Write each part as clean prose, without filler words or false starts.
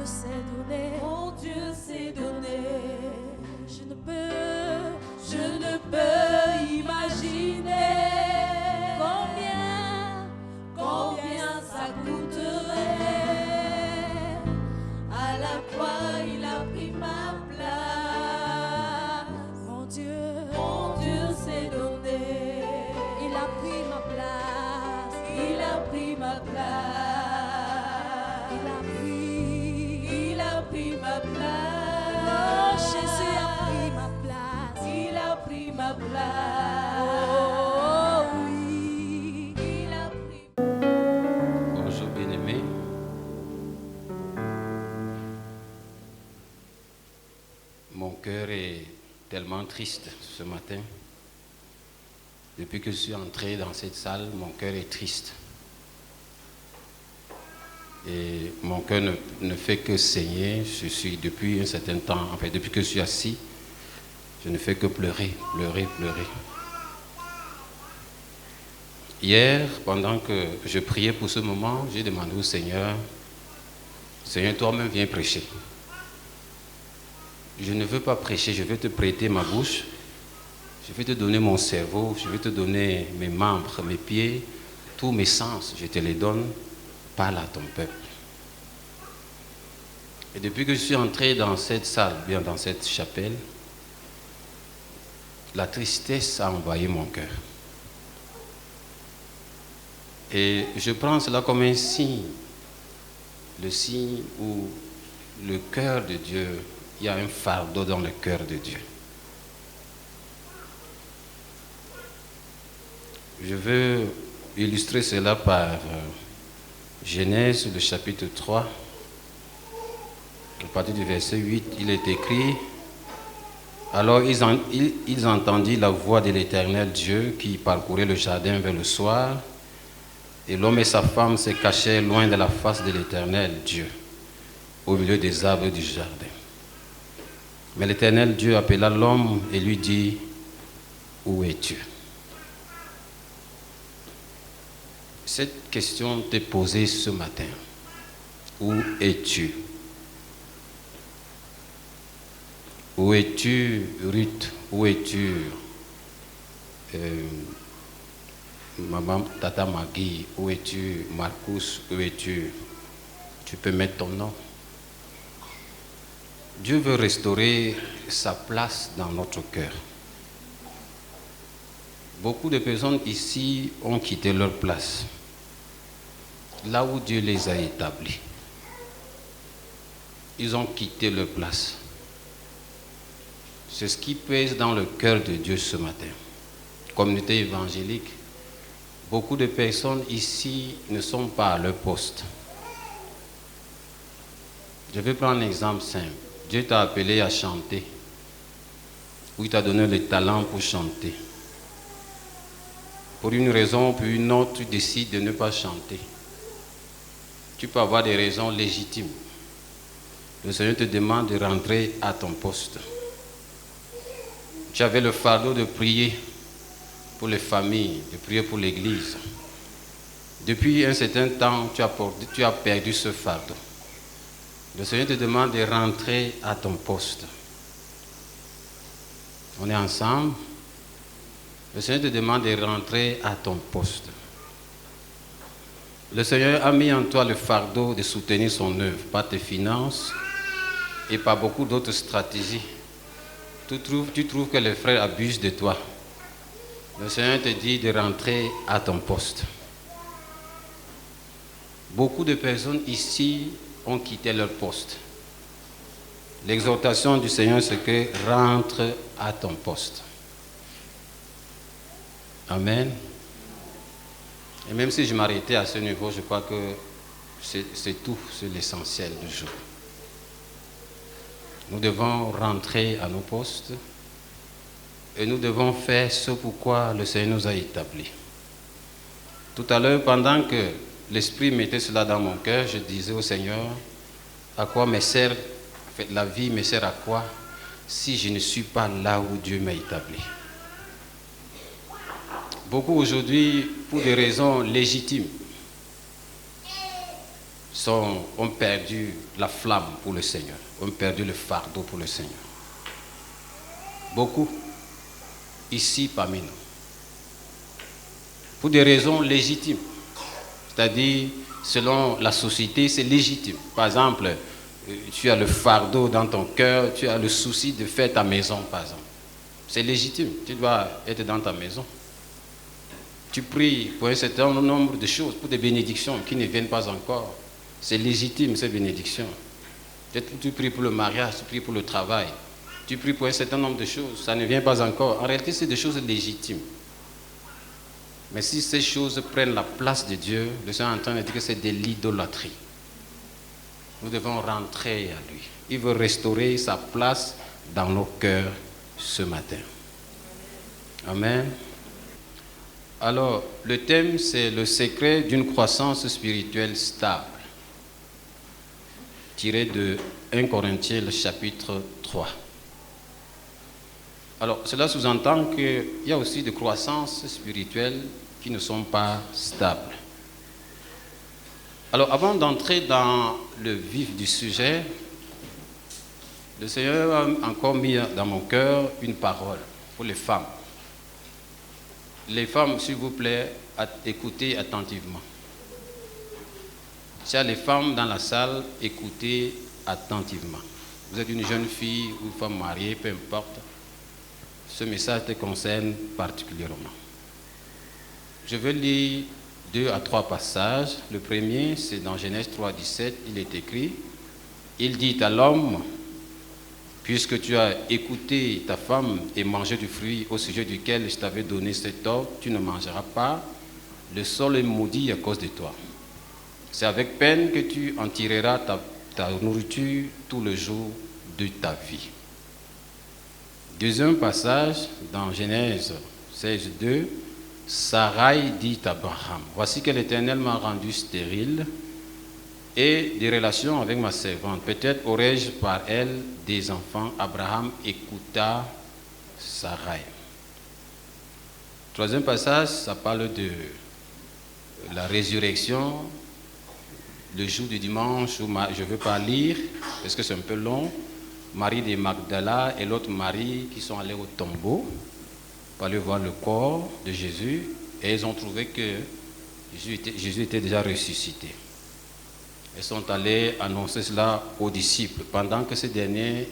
s'est donné, mon Dieu s'est donné. je ne peux imaginer combien ça coûterait. À la croix, il a pris ma place. mon Dieu s'est donné. il a pris ma place, Il a pris ma place. il a pris ma place. Oh, Jésus a pris ma place. Il a pris ma place. Oh oui, Il a pris. Bonjour bien-aimés. Mon cœur est tellement triste ce matin. Depuis que je suis entré dans cette salle, mon cœur est triste. Et mon cœur ne fait que saigner. Je suis depuis un certain temps, en fait, depuis que je suis assis, je ne fais que pleurer, pleurer, pleurer. Hier, pendant que je priais pour ce moment, j'ai demandé au Seigneur, Seigneur, toi-même viens prêcher. Je ne veux pas prêcher, je vais te prêter ma bouche, je vais te donner mon cerveau, je vais te donner mes membres, mes pieds, tous mes sens, je te les donne, parle à ton peuple. Et depuis que je suis entré dans cette salle, bien dans cette chapelle, la tristesse a envahi mon cœur. Et je prends cela comme un signe, le signe où le cœur de Dieu, il y a un fardeau dans le cœur de Dieu. Je veux illustrer cela par Genèse, le chapitre 3. À partir du verset 8, il est écrit: alors ils entendirent la voix de l'Éternel Dieu qui parcourait le jardin vers le soir, et l'homme et sa femme se cachaient loin de la face de l'Éternel Dieu, au milieu des arbres du jardin. Mais l'Éternel Dieu appela l'homme et lui dit: où es-tu? Cette question t'est posée ce matin. Où es-tu? Où es-tu, Ruth? Où es-tu, maman, tata Magui? Où es-tu, Marcus? Où es-tu? Tu peux mettre ton nom. Dieu veut restaurer sa place dans notre cœur. Beaucoup de personnes ici ont quitté leur place, là où Dieu les a établis. Ils ont quitté leur place. C'est ce qui pèse dans le cœur de Dieu ce matin. Communauté évangélique, beaucoup de personnes ici ne sont pas à leur poste. Je vais prendre un exemple simple. Dieu t'a appelé à chanter, ou il t'a donné le talent pour chanter. Pour une raison ou pour une autre, tu décides de ne pas chanter. Tu peux avoir des raisons légitimes. Le Seigneur te demande de rentrer à ton poste. Tu avais le fardeau de prier pour les familles, de prier pour l'Église. Depuis un certain temps, tu as perdu ce fardeau. Le Seigneur te demande de rentrer à ton poste. On est ensemble. Le Seigneur te demande de rentrer à ton poste. Le Seigneur a mis en toi le fardeau de soutenir son œuvre, par tes finances et par beaucoup d'autres stratégies. Tu trouves que les frères abusent de toi. Le Seigneur te dit de rentrer à ton poste. Beaucoup de personnes ici ont quitté leur poste. L'exhortation du Seigneur, c'est que rentre à ton poste. Amen. Et même si je m'arrêtais à ce niveau, je crois que c'est tout, c'est l'essentiel du jour. Nous devons rentrer à nos postes et nous devons faire ce pourquoi le Seigneur nous a établis. Tout à l'heure, pendant que l'Esprit mettait cela dans mon cœur, je disais au Seigneur, à quoi me sert, en fait, la vie me sert à quoi si je ne suis pas là où Dieu m'a établi? Beaucoup aujourd'hui, pour des raisons légitimes, ont perdu la flamme pour le Seigneur, ont perdu le fardeau pour le Seigneur. Beaucoup ici parmi nous. Pour des raisons légitimes. C'est-à-dire, selon la société, c'est légitime. Par exemple, tu as le fardeau dans ton cœur, tu as le souci de faire ta maison, par exemple. C'est légitime, tu dois être dans ta maison. Tu pries pour un certain nombre de choses, pour des bénédictions qui ne viennent pas encore. C'est légitime, ces bénédictions. Peut-être que tu pries pour le mariage, tu pries pour le travail, tu pries pour un certain nombre de choses, ça ne vient pas encore. En réalité, c'est des choses légitimes. Mais si ces choses prennent la place de Dieu, le Seigneur est en train de dire que c'est de l'idolâtrie. Nous devons rentrer à lui. Il veut restaurer sa place dans nos cœurs ce matin. Amen. Alors, le thème, c'est le secret d'une croissance spirituelle stable, tiré de 1 Corinthiens, le chapitre 3. Alors, cela sous-entend qu'il y a aussi des croissances spirituelles qui ne sont pas stables. Alors, avant d'entrer dans le vif du sujet, le Seigneur a encore mis dans mon cœur une parole pour les femmes. Les femmes, s'il vous plaît, écoutez attentivement. S'il y a les femmes dans la salle, écoutez attentivement. Vous êtes une jeune fille ou une femme mariée, peu importe. Ce message te concerne particulièrement. Je vais lire 2 à 3 passages. Le premier, c'est dans Genèse 3, 17. Il est écrit, il dit à l'homme, puisque tu as écouté ta femme et mangé du fruit au sujet duquel je t'avais donné cet ordre, tu ne mangeras pas. Le sol est maudit à cause de toi. C'est avec peine que tu en tireras ta nourriture tout le jour de ta vie. Deuxième passage, dans Genèse 16, 2, Sarai dit à Abraham, voici que l'Éternel m'a rendu stérile et des relations avec ma servante. Peut-être aurais-je par elle des enfants. Abraham écouta Sarai. Troisième passage, ça parle de la résurrection, le jour du dimanche où je ne veux pas lire parce que c'est un peu long. Marie de Magdala et l'autre Marie qui sont allés au tombeau pour aller voir le corps de Jésus et ils ont trouvé que Jésus était déjà ressuscité. Ils sont allés annoncer cela aux disciples pendant que ces derniers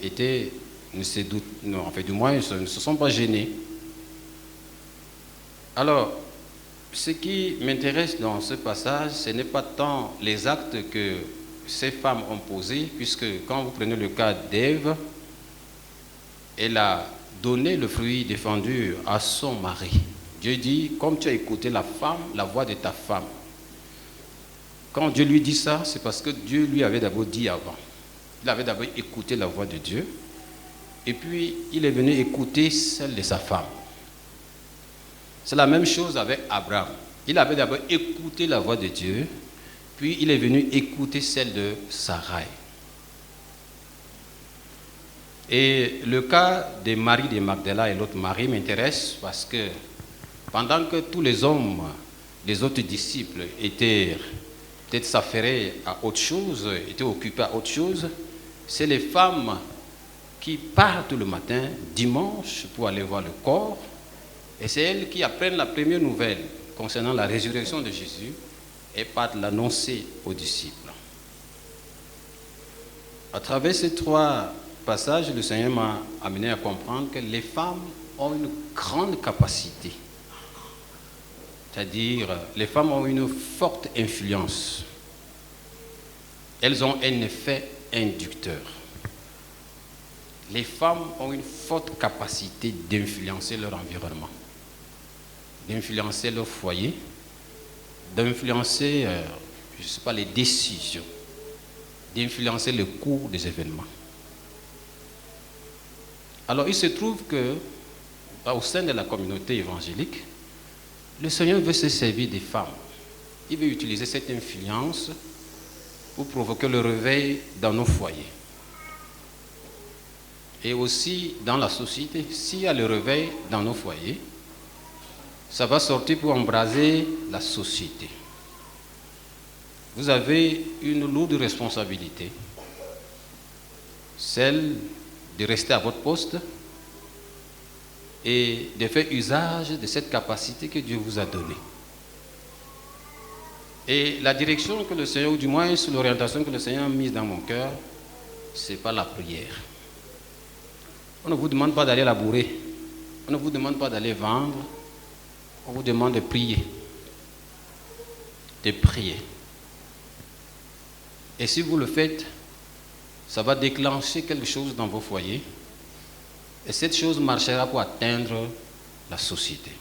ne se sont pas gênés. Alors, ce qui m'intéresse dans ce passage, ce n'est pas tant les actes que ces femmes ont posés, puisque quand vous prenez le cas d'Ève, elle a donné le fruit défendu à son mari. Dieu dit, comme tu as écouté la voix de ta femme. Quand Dieu lui dit ça, c'est parce que Dieu lui avait d'abord dit avant. Il avait d'abord écouté la voix de Dieu, et puis il est venu écouter celle de sa femme. C'est la même chose avec Abraham. Il avait d'abord écouté la voix de Dieu, puis il est venu écouter celle de Sarai. Et le cas de Marie de Magdala et l'autre Marie m'intéresse parce que pendant que tous les hommes, les autres disciples étaient peut-être s'affairer à autre chose, étaient occupés à autre chose, c'est les femmes qui partent le matin, dimanche, pour aller voir le corps, et c'est elles qui apprennent la première nouvelle concernant la résurrection de Jésus et partent l'annoncer aux disciples. À travers ces 3 passages, le Seigneur m'a amené à comprendre que les femmes ont une grande capacité. C'est-à-dire, les femmes ont une forte influence. Elles ont un effet inducteur. Les femmes ont une forte capacité d'influencer leur environnement, d'influencer leur foyer, d'influencer, je ne sais pas, les décisions, d'influencer le cours des événements. Alors, il se trouve que, au sein de la communauté évangélique, le Seigneur veut se servir des femmes. Il veut utiliser cette influence pour provoquer le réveil dans nos foyers. Et aussi dans la société. S'il y a le réveil dans nos foyers, ça va sortir pour embraser la société. vous avez une lourde responsabilité, celle de rester à votre poste et de faire usage de cette capacité que Dieu vous a donnée. Et la direction que le Seigneur, ou du moins sur l'orientation que le Seigneur a mise dans mon cœur, c'est pas la prière. On ne vous demande pas d'aller labourer, on ne vous demande pas d'aller vendre, on vous demande de prier. De prier. Et si vous le faites, ça va déclencher quelque chose dans vos foyers. Et cette chose marchera pour atteindre la société.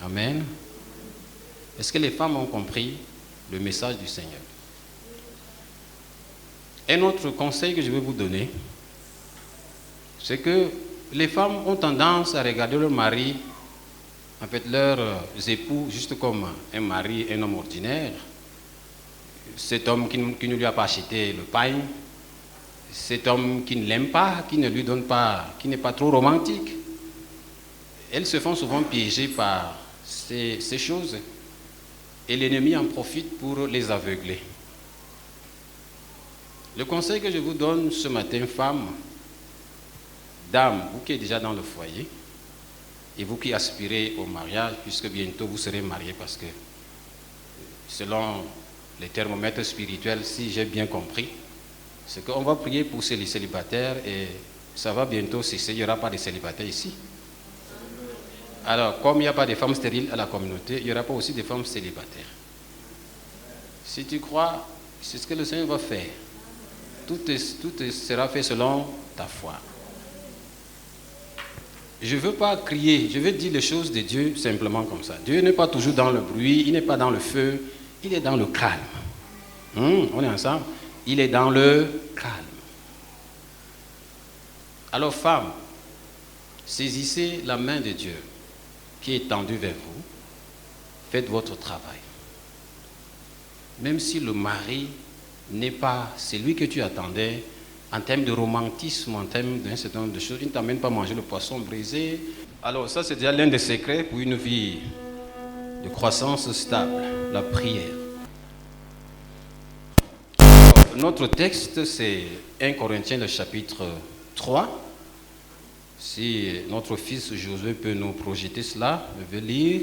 Amen. Est-ce que les femmes ont compris le message du Seigneur? Un autre conseil que je vais vous donner, c'est que les femmes ont tendance à regarder leur mari, en fait leurs époux, juste comme un mari, un homme ordinaire. Cet homme qui ne lui a pas acheté le pain, cet homme qui ne l'aime pas, qui ne lui donne pas, qui n'est pas trop romantique. Elles se font souvent piéger par ces choses et l'ennemi en profite pour les aveugler. Le conseil que je vous donne ce matin, femmes, dames, vous qui êtes déjà dans le foyer et vous qui aspirez au mariage, puisque bientôt vous serez mariés, parce que selon les thermomètres spirituels, si j'ai bien compris, c'est qu'on va prier pour les célibataires et ça va bientôt cesser, il n'y aura pas de célibataires ici. Alors, comme il n'y a pas de femmes stériles à la communauté, il n'y aura pas aussi de femmes célibataires. Si tu crois, c'est ce que le Seigneur va faire. Tout sera fait selon ta foi. Je ne veux pas crier, je veux dire les choses de Dieu simplement comme ça. Dieu n'est pas toujours dans le bruit, il n'est pas dans le feu, il est dans le calme. On est ensemble? Il est dans le calme. Alors, femmes, saisissez la main de Dieu qui est tendue vers vous. Faites votre travail. Même si le mari n'est pas celui que tu attendais, en termes de romantisme, en termes d'un certain nombre de choses, il ne t'amène pas manger le poisson brisé. Alors ça, c'est déjà l'un des secrets pour une vie de croissance stable, la prière. Notre texte, c'est 1 Corinthiens, le chapitre 3. Si notre fils Josué peut nous projeter cela, je vais lire.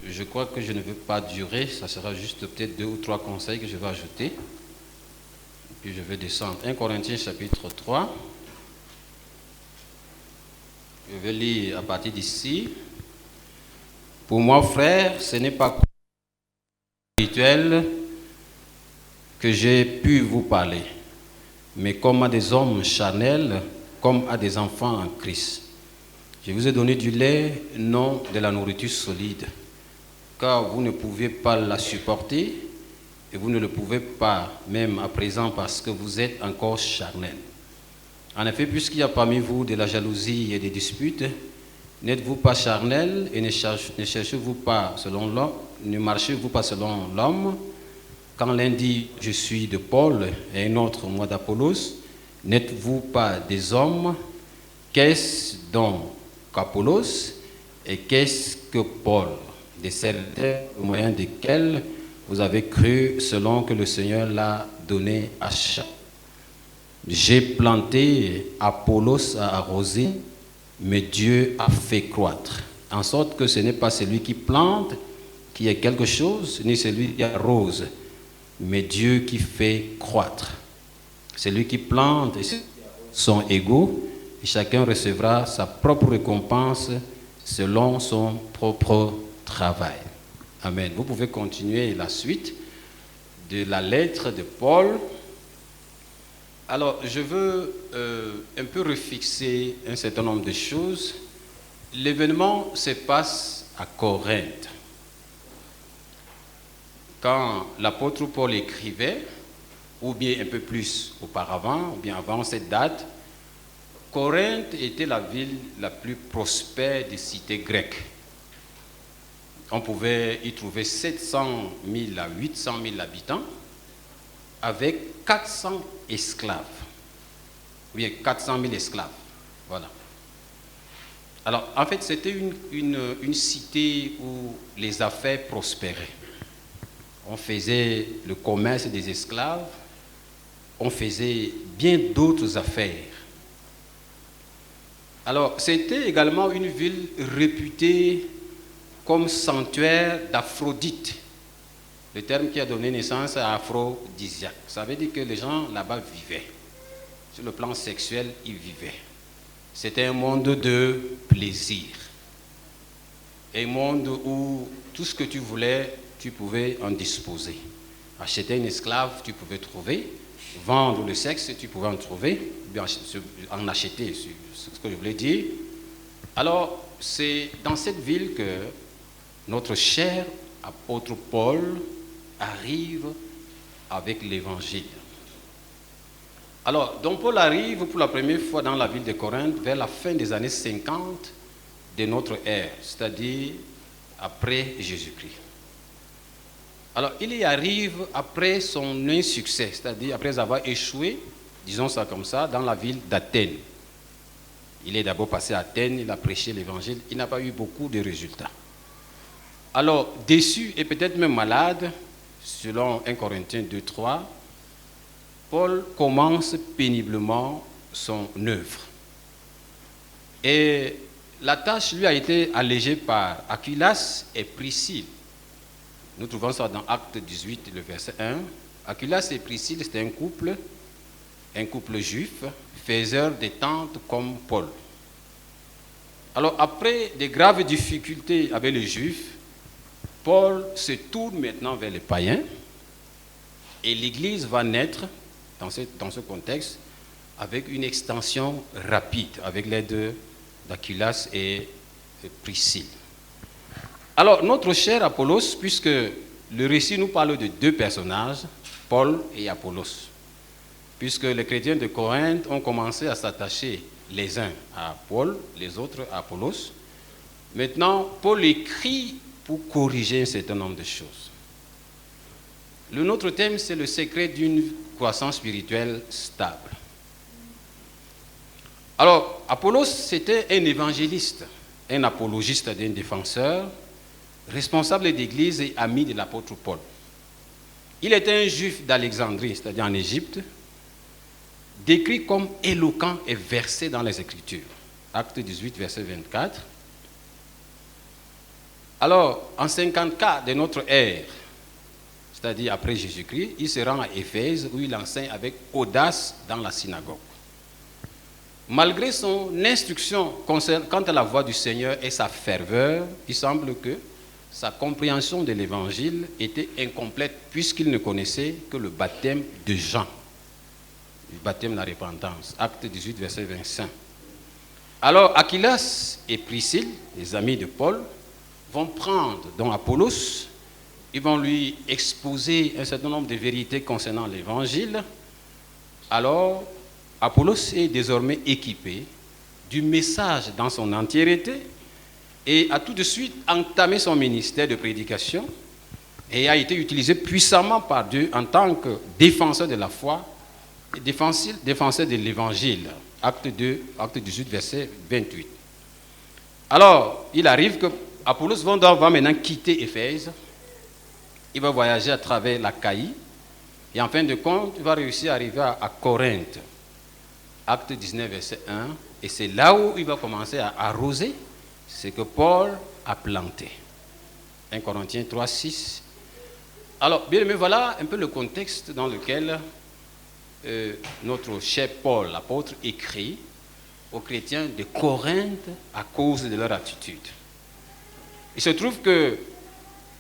Je crois que je ne vais pas durer, ça sera juste peut-être 2 ou 3 conseils que je vais ajouter. Puis je vais descendre. 1 Corinthiens, chapitre 3. Je vais lire à partir d'ici. Pour moi, frère, ce n'est pas spirituel que j'ai pu vous parler, mais comme à des hommes charnels, comme à des enfants en Christ. Je vous ai donné du lait, non de la nourriture solide, car vous ne pouvez pas la supporter, et vous ne le pouvez pas, même à présent, parce que vous êtes encore charnels. En effet, puisqu'il y a parmi vous de la jalousie et des disputes, n'êtes-vous pas charnels et ne cherchez-vous pas selon l'homme, ne marchez-vous pas selon l'homme? Quand l'un dit « je suis de Paul » et un autre « moi d'Apollos », n'êtes-vous pas des hommes? Qu'est-ce donc qu'Apollos et qu'est-ce que Paul? Des certains au moyen desquels vous avez cru selon que le Seigneur l'a donné à chacun. J'ai planté, Apollos a arrosé, mais Dieu a fait croître. En sorte que ce n'est pas celui qui plante qui est quelque chose, ni celui qui arrose, mais Dieu qui fait croître. Celui qui plante et ceux qui sont égaux, et chacun recevra sa propre récompense selon son propre travail. Amen. Vous pouvez continuer la suite de la lettre de Paul. Alors, je veux un peu refixer un certain nombre de choses. L'événement se passe à Corinthe. Quand l'apôtre Paul écrivait, ou bien un peu plus auparavant, ou bien avant cette date, Corinthe était la ville la plus prospère des cités grecques. On pouvait y trouver 700 000 à 800 000 habitants avec 400 esclaves. Ou bien 400 000 esclaves. Voilà. Alors, en fait, c'était une cité où les affaires prospéraient. on faisait le commerce des esclaves, on faisait bien d'autres affaires. Alors, c'était également une ville réputée comme sanctuaire d'Aphrodite, le terme qui a donné naissance à aphrodisiaque. Ça veut dire que les gens là-bas vivaient. Sur le plan sexuel, ils vivaient. C'était un monde de plaisir. Un monde où tout ce que tu voulais, tu pouvais en disposer. Acheter un esclave, tu pouvais trouver. Vendre le sexe, tu pouvais en trouver. En acheter, c'est ce que je voulais dire. Alors, c'est dans cette ville que notre cher apôtre Paul arrive avec l'évangile. Alors, donc Paul arrive pour la première fois dans la ville de Corinthe vers la fin des années 50 de notre ère, c'est-à-dire après Jésus-Christ. Alors, il y arrive après son insuccès, c'est-à-dire après avoir échoué, disons ça comme ça, dans la ville d'Athènes. Il est d'abord passé à Athènes, il a prêché l'évangile, il n'a pas eu beaucoup de résultats. Alors, déçu et peut-être même malade, selon 1 Corinthiens 2:3, Paul commence péniblement son œuvre. Et la tâche lui a été allégée par Aquilas et Priscille. Nous trouvons ça dans Actes 18, le verset 1. Aquilas et Priscille, c'était un couple juif, faiseur des tentes comme Paul. Alors, après de graves difficultés avec les Juifs, Paul se tourne maintenant vers les païens et l'Église va naître dans ce contexte avec une extension rapide, avec l'aide d'Aquilas et Priscille. Alors, notre cher Apollos, puisque le récit nous parle de deux personnages, Paul et Apollos, puisque les chrétiens de Corinthe ont commencé à s'attacher les uns à Paul, les autres à Apollos. Maintenant, Paul écrit pour corriger un certain nombre de choses. Notre thème, c'est le secret d'une croissance spirituelle stable. Alors, Apollos, c'était un évangéliste, un apologiste, un défenseur, responsable d'église et ami de l'apôtre Paul. Il était un juif d'Alexandrie, c'est-à-dire en Égypte, décrit comme éloquent et versé dans les Écritures. Acte 18, verset 24. Alors, en 54 de notre ère, c'est-à-dire après Jésus-Christ, il se rend à Éphèse où il enseigne avec audace dans la synagogue. Malgré son instruction quant à la voix du Seigneur et sa ferveur, il semble que sa compréhension de l'évangile était incomplète puisqu'il ne connaissait que le baptême de Jean, le baptême de la repentance. Acte 18, verset 25. Alors, Aquilas et Priscille, les amis de Paul, vont prendre donc Apollos, ils vont lui exposer un certain nombre de vérités concernant l'évangile. Alors, Apollos est désormais équipé du message dans son entièreté et a tout de suite entamé son ministère de prédication et a été utilisé puissamment par Dieu en tant que défenseur de la foi et défenseur de l'évangile. Acte 18, verset 28. Alors, il arrive que Apollos va maintenant quitter Éphèse. Il va voyager à travers l'Achaïe. Et en fin de compte, il va réussir à arriver à Corinthe. Acte 19, verset 1. Et c'est là où il va commencer à arroser ce que Paul a planté. 1 Corinthiens 3, 6. Alors, bien aimé, voilà un peu le contexte dans lequel notre cher Paul, l'apôtre, écrit aux chrétiens de Corinthe à cause de leur attitude. Il se trouve que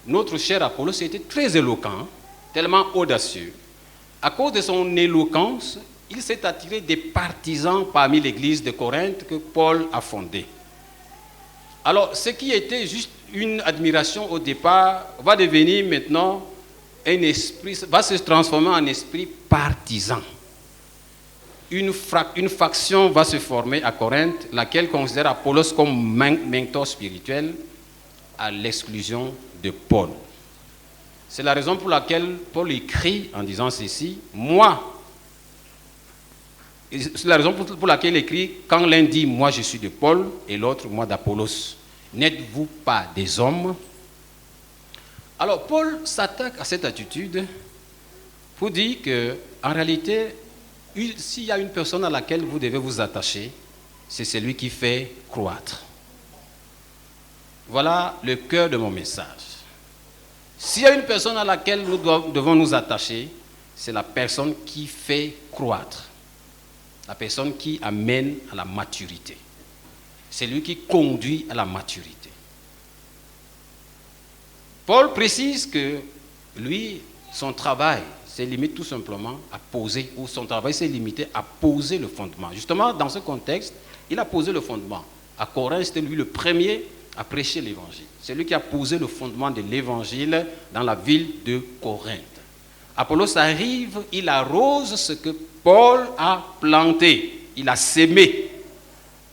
notre cher Apollos était très éloquent, tellement audacieux. À cause de son éloquence, il s'est attiré des partisans parmi l'église de Corinthe que Paul a fondée. Alors, ce qui était juste une admiration au départ va devenir maintenant un esprit, va se transformer en esprit partisan. Une faction va se former à Corinthe, laquelle considère Apollos comme mentor spirituel à l'exclusion de Paul. C'est la raison pour laquelle Paul écrit en disant ceci, c'est la raison pour laquelle il écrit, quand l'un dit « moi je suis de Paul » et l'autre « moi d'Apollos », n'êtes-vous pas des hommes? Alors, Paul s'attaque à cette attitude pour dire qu'en réalité, s'il y a une personne à laquelle vous devez vous attacher, c'est celui qui fait croître. Voilà le cœur de mon message. S'il y a une personne à laquelle nous devons nous attacher, c'est la personne qui fait croître. La personne qui amène à la maturité. C'est lui qui conduit à la maturité. Paul précise que lui, son travail s'est limité tout simplement à poser, ou son travail s'est limité à poser le fondement. Justement, dans ce contexte, il a posé le fondement. À Corinthe, c'était lui le premier à prêcher l'évangile. C'est lui qui a posé le fondement de l'évangile dans la ville de Corinthe. Apollos arrive, il arrose ce que Paul a planté, il a sémé.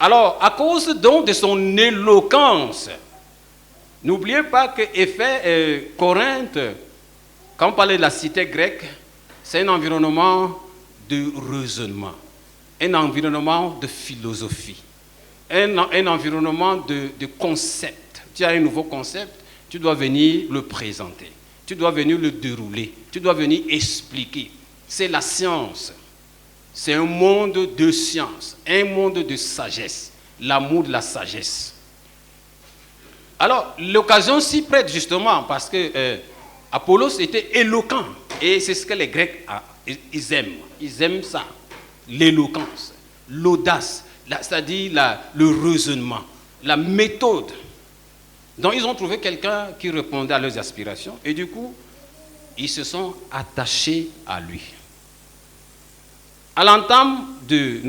Alors, à cause donc de son éloquence, n'oubliez pas que Corinthe, quand on parlait de la cité grecque, c'est un environnement de raisonnement, un environnement de philosophie, un environnement de concept. Tu as un nouveau concept, tu dois venir le présenter, tu dois venir le dérouler, tu dois venir expliquer. C'est la science, c'est un monde de science, un monde de sagesse, l'amour de la sagesse. Alors, l'occasion s'y prête justement parce que Apollos était éloquent. Et c'est ce que les Grecs ils aiment. Ils aiment ça. L'éloquence, l'audace, c'est-à-dire le raisonnement, la méthode. Donc, ils ont trouvé quelqu'un qui répondait à leurs aspirations. Et du coup, ils se sont attachés à lui. À l'entame de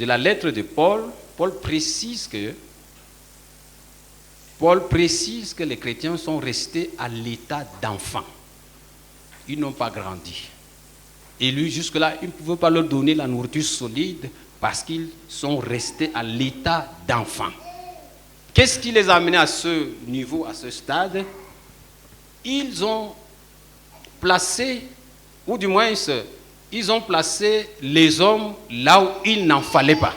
la lettre de Paul, Paul précise que les chrétiens sont restés à l'état d'enfants. Ils n'ont pas grandi. Et lui, jusque-là, il ne pouvait pas leur donner la nourriture solide parce qu'ils sont restés à l'état d'enfants. Qu'est-ce qui les a amenés à ce niveau, à ce stade? Ils ont placé, ou du moins, ils ont placé les hommes là où il n'en fallait pas.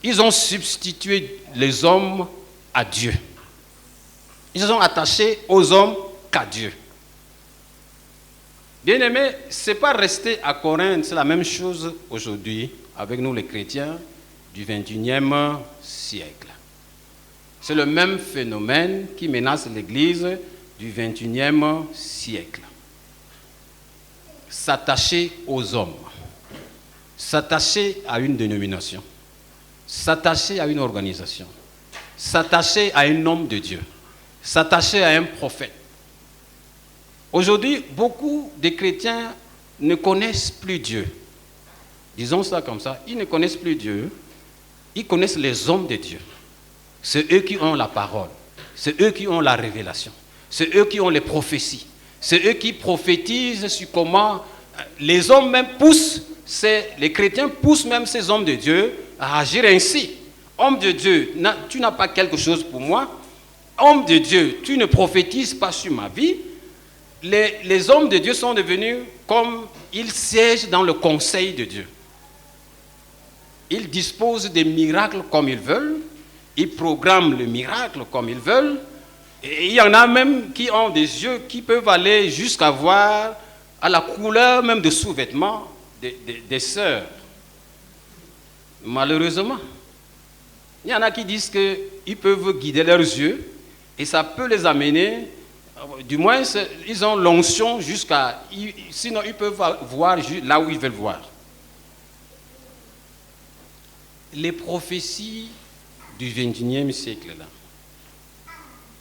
Ils ont substitué les hommes à Dieu. Ils se sont attachés aux hommes qu'à Dieu. Bien-aimés, ce n'est pas rester à Corinthe, c'est la même chose aujourd'hui avec nous les chrétiens du XXIe siècle. C'est le même phénomène qui menace l'Église du XXIe siècle. S'attacher aux hommes, s'attacher à une dénomination, s'attacher à une organisation, s'attacher à un homme de Dieu, s'attacher à un prophète. Aujourd'hui, beaucoup de chrétiens ne connaissent plus Dieu. Disons ça comme ça, ils ne connaissent plus Dieu, ils connaissent les hommes de Dieu. C'est eux qui ont la parole, c'est eux qui ont la révélation, c'est eux qui ont les prophéties, c'est eux qui prophétisent sur comment les hommes même poussent, les chrétiens poussent même ces hommes de Dieu à agir ainsi. Homme de Dieu, tu n'as pas quelque chose pour moi. Homme de Dieu, tu ne prophétises pas sur ma vie. Les hommes de Dieu sont devenus comme ils siègent dans le conseil de Dieu. Ils disposent des miracles comme ils veulent. Ils programment le miracle comme ils veulent. Et il y en a même qui ont des yeux qui peuvent aller jusqu'à voir à la couleur même de sous-vêtements des sœurs. Malheureusement. Il y en a qui disent qu'ils peuvent guider leurs yeux et ça peut les amener, du moins ils ont l'onction sinon ils peuvent voir là où ils veulent voir. Les prophéties du XXIe siècle là,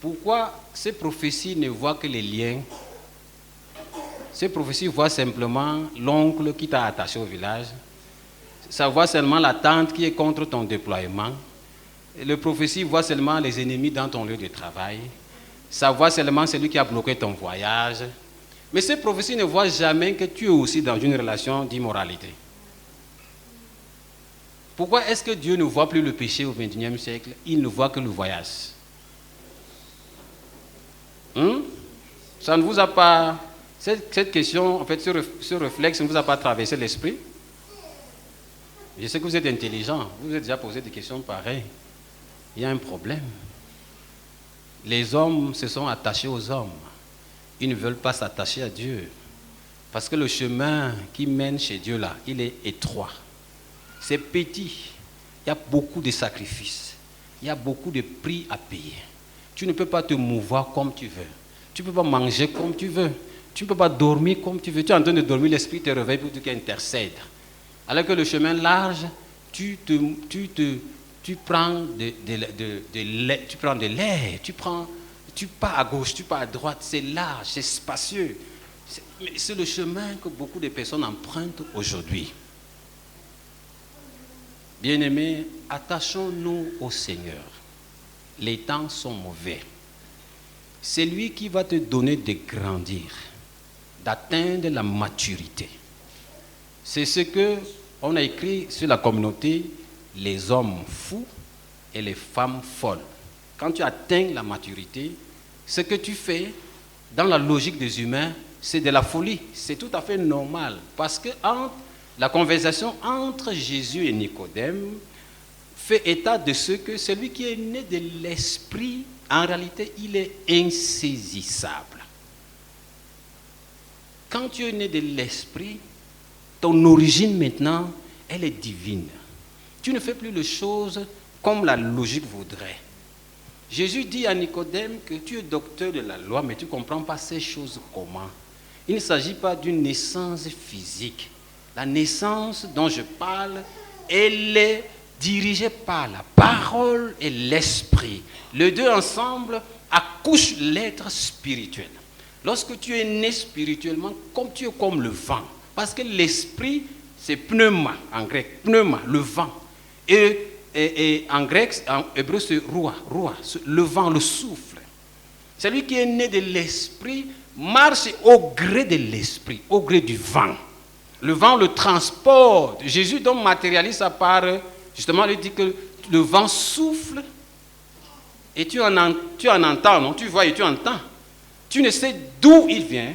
pourquoi ces prophéties ne voient que les liens? Ces prophéties voient simplement l'oncle qui t'a attaché au village, ça voit seulement la tante qui est contre ton déploiement. Le prophétie voit seulement les ennemis dans ton lieu de travail. Ça voit seulement celui qui a bloqué ton voyage. Mais ces prophéties ne voient jamais que tu es aussi dans une relation d'immoralité. Pourquoi est-ce que Dieu ne voit plus le péché au XXIe siècle? Il ne voit que le voyage. Ça ne vous a pas... Cette question, en fait, ce réflexe ne vous a pas traversé l'esprit? Je sais que vous êtes intelligent. Vous vous êtes déjà posé des questions pareilles. Il y a un problème. Les hommes se sont attachés aux hommes. Ils ne veulent pas s'attacher à Dieu. Parce que le chemin qui mène chez Dieu là, il est étroit. C'est petit. Il y a beaucoup de sacrifices. Il y a beaucoup de prix à payer. Tu ne peux pas te mouvoir comme tu veux. Tu ne peux pas manger comme tu veux. Tu ne peux pas dormir comme tu veux. Tu es en train de dormir, l'esprit te réveille pour dire qu'il intercède. Alors que le chemin large, tu prends de l'air, tu pars à gauche, tu pars à droite, c'est large, c'est spacieux. C'est le chemin que beaucoup de personnes empruntent aujourd'hui. Bien-aimés, attachons-nous au Seigneur. Les temps sont mauvais. C'est lui qui va te donner de grandir, d'atteindre la maturité. C'est ce qu'on a écrit sur la communauté, les hommes fous et les femmes folles. Quand tu atteins la maturité, ce que tu fais dans la logique des humains, c'est de la folie. C'est tout à fait normal. Parce que la conversation entre Jésus et Nicodème fait état de ce que celui qui est né de l'esprit, en réalité, il est insaisissable. Quand tu es né de l'esprit, ton origine maintenant, elle est divine. Tu ne fais plus les choses comme la logique voudrait. Jésus dit à Nicodème que tu es docteur de la loi, mais tu ne comprends pas ces choses comment. Il ne s'agit pas d'une naissance physique. La naissance dont je parle, elle est dirigée par la parole et l'esprit. Les deux ensemble accouchent l'être spirituel. Lorsque tu es né spirituellement, comme tu es comme le vent, parce que l'esprit, c'est pneuma, en grec, pneuma, le vent. Et en grec, en hébreu, c'est roua, le vent, le souffle. Celui qui est né de l'esprit marche au gré de l'esprit, au gré du vent. Le vent le transporte. Jésus donc matérialise ça par, justement, il dit que le vent souffle et tu en entends, non? Tu vois et tu entends. Tu ne sais d'où il vient,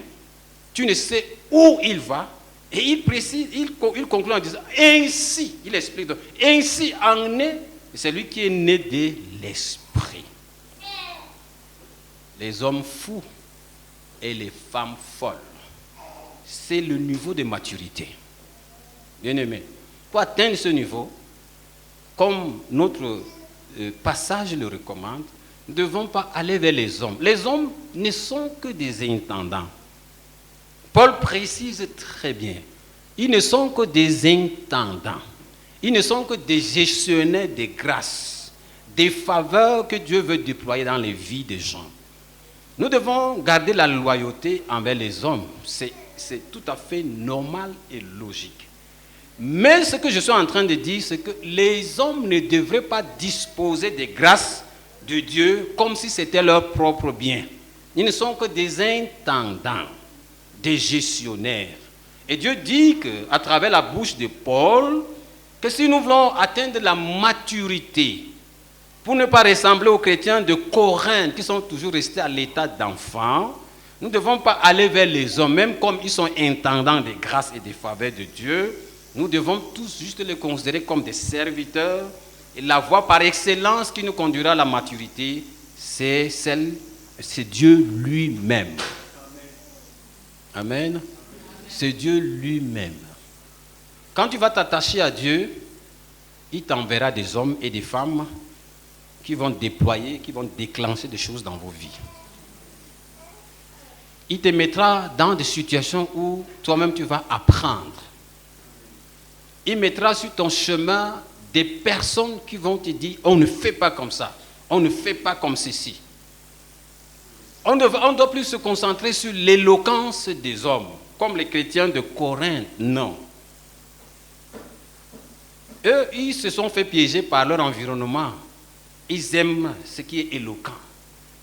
tu ne sais où il va. Et il précise, il conclut en disant, ainsi, il explique, donc, ainsi en est celui qui est né de l'esprit. Les hommes fous et les femmes folles, c'est le niveau de maturité. Bien-aimé, pour atteindre ce niveau, comme notre passage le recommande, nous ne devons pas aller vers les hommes. Les hommes ne sont que des intendants. Paul précise très bien, ils ne sont que des intendants, ils ne sont que des gestionnaires des grâces, des faveurs que Dieu veut déployer dans les vies des gens. Nous devons garder la loyauté envers les hommes, c'est tout à fait normal et logique. Mais ce que je suis en train de dire, c'est que les hommes ne devraient pas disposer des grâces de Dieu comme si c'était leur propre bien. Ils ne sont que des intendants, des gestionnaires. Et Dieu dit qu'à travers la bouche de Paul, que si nous voulons atteindre la maturité, pour ne pas ressembler aux chrétiens de Corinthe qui sont toujours restés à l'état d'enfants, nous ne devons pas aller vers les hommes, même comme ils sont intendants des grâces et des faveurs de Dieu. Nous devons tous juste les considérer comme des serviteurs. Et la voie par excellence qui nous conduira à la maturité, c'est Dieu lui-même. Amen. C'est Dieu lui-même. Quand tu vas t'attacher à Dieu, il t'enverra des hommes et des femmes qui vont déployer, qui vont déclencher des choses dans vos vies. Il te mettra dans des situations où toi-même tu vas apprendre. Il mettra sur ton chemin des personnes qui vont te dire, on ne fait pas comme ça, on ne fait pas comme ceci. On ne doit plus se concentrer sur l'éloquence des hommes, comme les chrétiens de Corinthe, non. Eux, ils se sont fait piéger par leur environnement. Ils aiment ce qui est éloquent.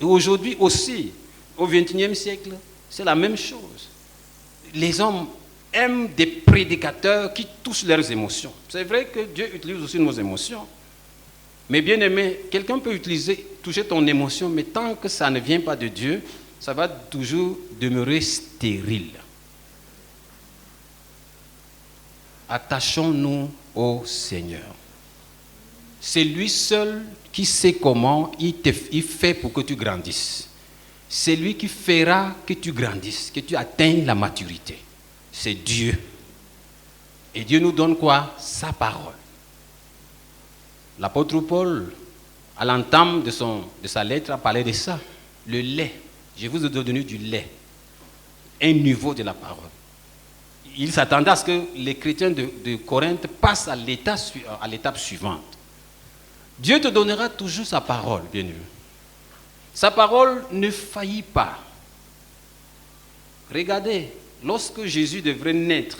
Et aujourd'hui aussi, au XXIe siècle, c'est la même chose. Les hommes aiment des prédicateurs qui touchent leurs émotions. C'est vrai que Dieu utilise aussi nos émotions. Mais bien aimé, quelqu'un peut toucher ton émotion, mais tant que ça ne vient pas de Dieu, ça va toujours demeurer stérile. Attachons-nous au Seigneur. c'est lui seul qui sait comment il fait pour que tu grandisses. C'est lui qui fera que tu grandisses, que tu atteignes la maturité. C'est Dieu. Et Dieu nous donne quoi? Sa parole. L'apôtre Paul, à l'entame de sa lettre, a parlé de ça. Le lait. Je vous ai donné du lait. Un niveau de la parole. Il s'attendait à ce que les chrétiens de Corinthe passent à l'étape suivante. Dieu te donnera toujours sa parole, bien-aimé. Sa parole ne faillit pas. Regardez, lorsque Jésus devrait naître,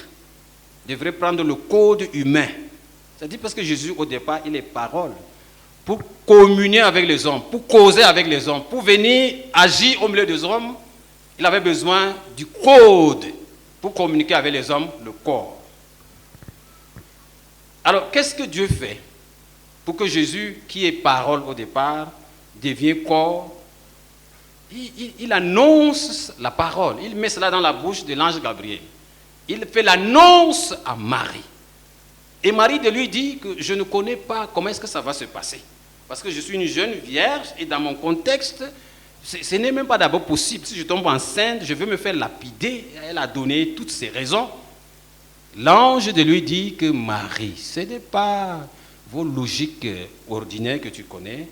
devrait prendre le code humain, c'est-à-dire parce que Jésus, au départ, il est parole, pour communier avec les hommes, pour causer avec les hommes, pour venir agir au milieu des hommes, il avait besoin du code pour communiquer avec les hommes, le corps. Alors, qu'est-ce que Dieu fait pour que Jésus, qui est parole au départ, devienne corps? Il annonce la parole. Il met cela dans la bouche de l'ange Gabriel. Il fait l'annonce à Marie. Et Marie de lui dit que je ne connais pas comment est-ce que ça va se passer. Parce que je suis une jeune vierge et dans mon contexte, ce n'est même pas d'abord possible. Si je tombe enceinte, je veux me faire lapider. Elle a donné toutes ses raisons. L'ange de lui dit que Marie, ce n'est pas vos logiques ordinaires que tu connais.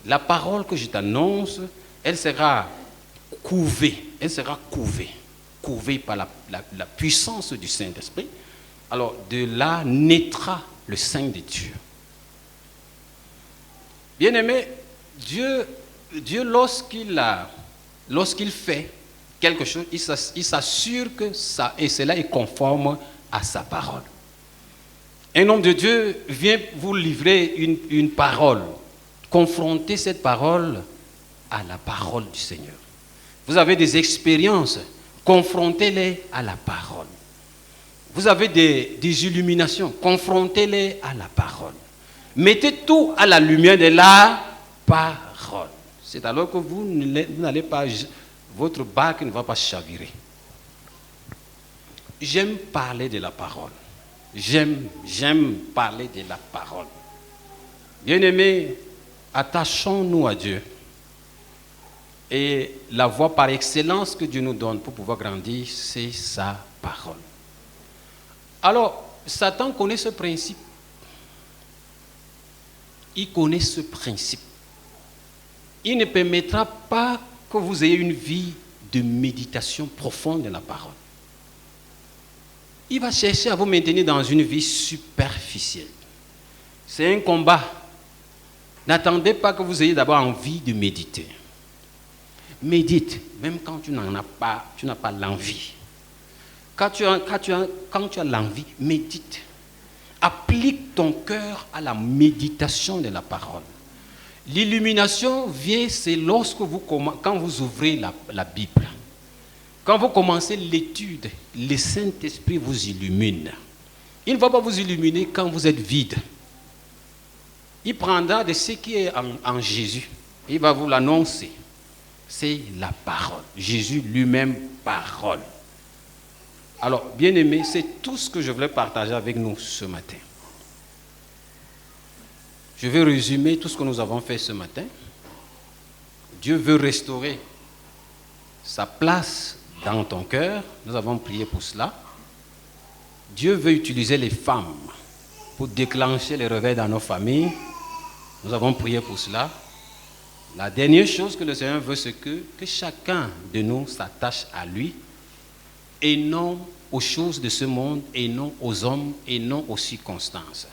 La parole que je t'annonce, elle sera couvée. Elle sera couvée. Couvée par la puissance du Saint-Esprit. Alors, de là naîtra le Saint de Dieu. Bien-aimé, Dieu lorsqu'il fait quelque chose, il s'assure que cela est conforme à sa parole. Un homme de Dieu vient vous livrer une parole. Confrontez cette parole à la parole du Seigneur. Vous avez des expériences, confrontez-les à la parole. Vous avez des illuminations, confrontez-les à la parole. Mettez tout à la lumière de la parole. C'est alors que vous n'allez pas, votre barque ne va pas chavirer. J'aime parler de la parole. J'aime parler de la parole. Bien-aimés, attachons-nous à Dieu. Et la voie par excellence que Dieu nous donne pour pouvoir grandir, c'est sa parole. Alors, Satan connaît ce principe. Il connaît ce principe. Il ne permettra pas que vous ayez une vie de méditation profonde de la parole. Il va chercher à vous maintenir dans une vie superficielle. C'est un combat. N'attendez pas que vous ayez d'abord envie de méditer. Médite, même quand tu n'en as pas, tu n'as pas l'envie. Quand tu as l'envie, médite. Applique ton cœur à la méditation de la parole. L'illumination vient, c'est quand vous ouvrez la Bible. Quand vous commencez l'étude, le Saint-Esprit vous illumine. Il ne va pas vous illuminer quand vous êtes vide. Il prendra de ce qui est en Jésus. Il va vous l'annoncer. C'est la parole. Jésus lui-même, parole. Alors, bien-aimés, c'est tout ce que je voulais partager avec nous ce matin. Je vais résumer tout ce que nous avons fait ce matin. Dieu veut restaurer sa place dans ton cœur. Nous avons prié pour cela. Dieu veut utiliser les femmes pour déclencher les réveils dans nos familles. Nous avons prié pour cela. La dernière chose que le Seigneur veut, c'est que chacun de nous s'attache à lui et non aux choses de ce monde, et non aux hommes, et non aux circonstances.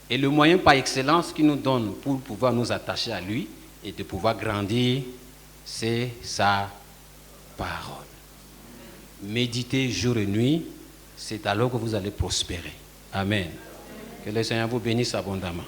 Et le moyen par excellence qu'il nous donne pour pouvoir nous attacher à lui et de pouvoir grandir, c'est sa parole. Méditez jour et nuit, c'est alors que vous allez prospérer. Amen. Que le Seigneur vous bénisse abondamment.